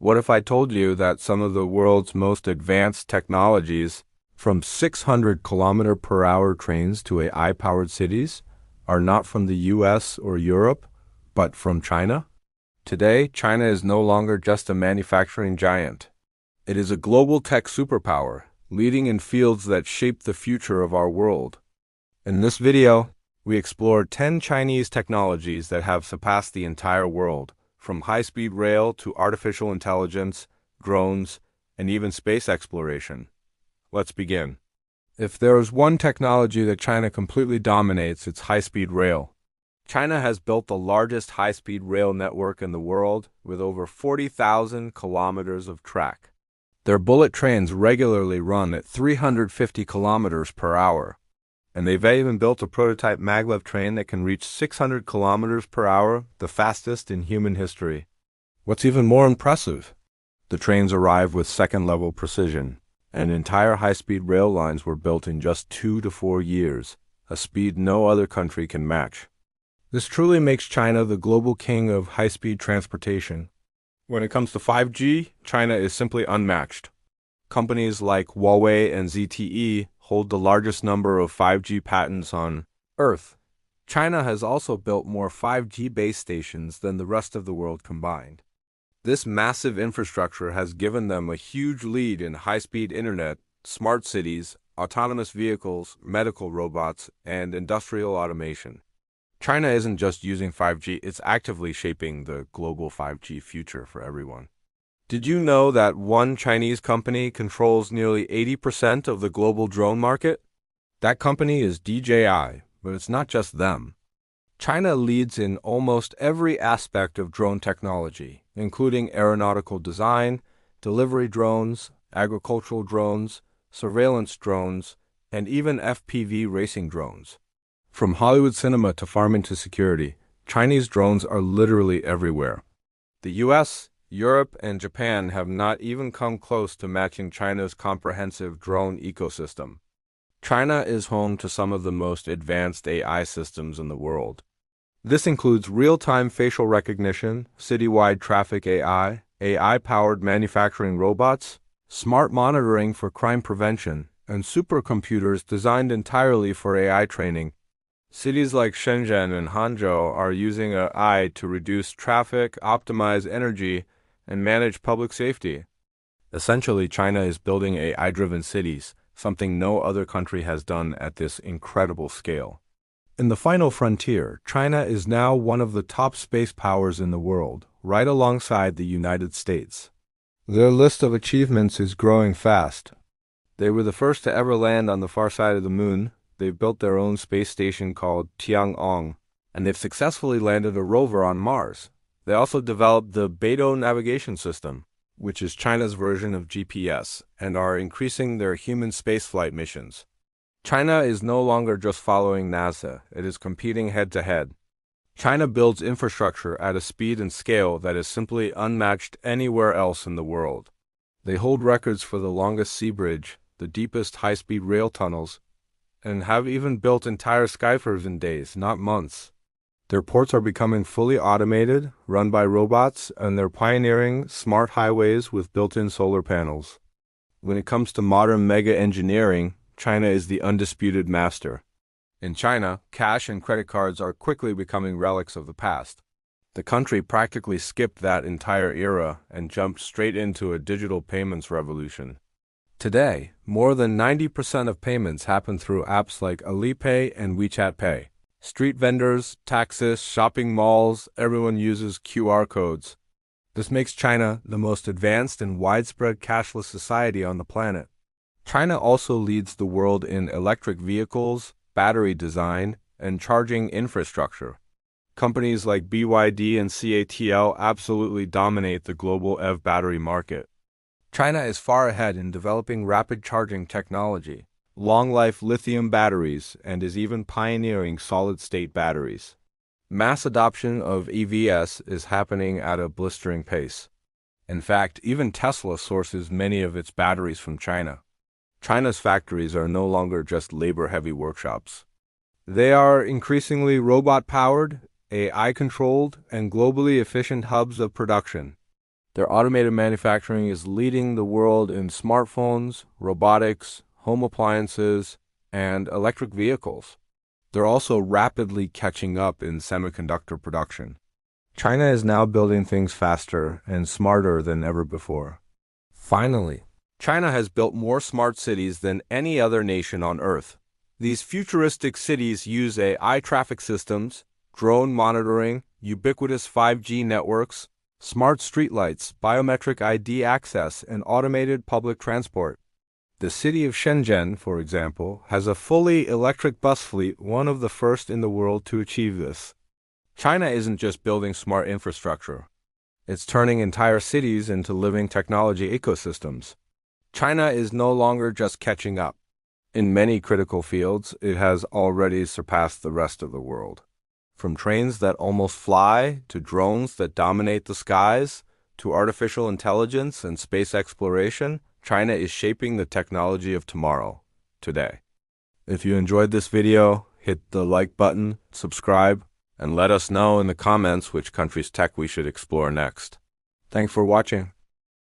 What if I told you that some of the world's most advanced technologies, from 600-kilometer-per-hour trains to AI-powered cities, are not from the US or Europe, but from China? Today, China is no longer just a manufacturing giant. It is a global tech superpower, leading in fields that shape the future of our world. In this video, we explore 10 Chinese technologies that have surpassed the entire world, from high-speed rail to artificial intelligence, drones, and even space exploration. Let's begin. If there is one technology that China completely dominates, it's high-speed rail. China has built the largest high-speed rail network in the world with over 40,000 kilometers of track. Their bullet trains regularly run at 350 kilometers per hour. And they've even built a prototype maglev train that can reach 600 kilometers per hour, the fastest in human history. What's even more impressive? The trains arrive with second-level precision, and entire high-speed rail lines were built in just 2 to 4 years, a speed no other country can match. This truly makes China the global king of high-speed transportation. When it comes to 5G, China is simply unmatched. Companies like Huawei and ZTE hold the largest number of 5G patents on Earth. China has also built more 5G base stations than the rest of the world combined. This massive infrastructure has given them a huge lead in high-speed internet, smart cities, autonomous vehicles, medical robots, and industrial automation. China isn't just using 5G, it's actively shaping the global 5G future for everyone. Did you know that one Chinese company controls nearly 80% of the global drone market? That company is DJI, but it's not just them. China leads in almost every aspect of drone technology, including aeronautical design, delivery drones, agricultural drones, surveillance drones, and even FPV racing drones. From Hollywood cinema to farming to security, Chinese drones are literally everywhere. The US, Europe, and Japan have not even come close to matching China's comprehensive drone ecosystem. China is home to some of the most advanced AI systems in the world. This includes real-time facial recognition, citywide traffic AI, AI-powered manufacturing robots, smart monitoring for crime prevention, and supercomputers designed entirely for AI training. Cities like Shenzhen and Hangzhou are using AI to reduce traffic, optimize energy, and manage public safety. Essentially, China is building AI-driven cities, something no other country has done at this incredible scale. In the final frontier, China is now one of the top space powers in the world, right alongside the United States. Their list of achievements is growing fast. They were the first to ever land on the far side of the moon. They've built their own space station called Tiangong, and they've successfully landed a rover on Mars. They also developed the Baidu navigation system, which is China's version of GPS, and are increasing their human spaceflight missions. China is no longer just following NASA, it is competing head-to-head. China builds infrastructure at a speed and scale that is simply unmatched anywhere else in the world. They hold records for the longest sea bridge, the deepest high-speed rail tunnels, and have even built entire skyfers in days, not months. Their ports are becoming fully automated, run by robots, and they're pioneering smart highways with built-in solar panels. When it comes to modern mega engineering, China is the undisputed master. In China, cash and credit cards are quickly becoming relics of the past. The country practically skipped that entire era and jumped straight into a digital payments revolution. Today, more than 90% of payments happen through apps like Alipay and WeChat Pay. Street vendors, taxis, shopping malls, everyone uses QR codes. This makes China the most advanced and widespread cashless society on the planet. China also leads the world in electric vehicles, battery design, and charging infrastructure. Companies like BYD and CATL absolutely dominate the global EV battery market. China is far ahead in developing rapid charging technology, long-life lithium batteries, and is even pioneering solid-state batteries. Mass adoption of EVs is happening at a blistering pace. In fact, even Tesla sources many of its batteries from China. China's factories are no longer just labor-heavy workshops. They are increasingly robot-powered, AI-controlled, and globally efficient hubs of production. Their automated manufacturing is leading the world in smartphones, robotics, home appliances, and electric vehicles. They're also rapidly catching up in semiconductor production. China is now building things faster and smarter than ever before. Finally, China has built more smart cities than any other nation on Earth. These futuristic cities use AI traffic systems, drone monitoring, ubiquitous 5G networks, smart streetlights, biometric ID access, and automated public transport. The city of Shenzhen, for example, has a fully electric bus fleet, one of the first in the world to achieve this. China isn't just building smart infrastructure. It's turning entire cities into living technology ecosystems. China is no longer just catching up. In many critical fields, it has already surpassed the rest of the world. From trains that almost fly, to drones that dominate the skies, to artificial intelligence and space exploration, China is shaping the technology of tomorrow, today. If you enjoyed this video, hit the like button, subscribe, and let us know in the comments which country's tech we should explore next. Thanks for watching.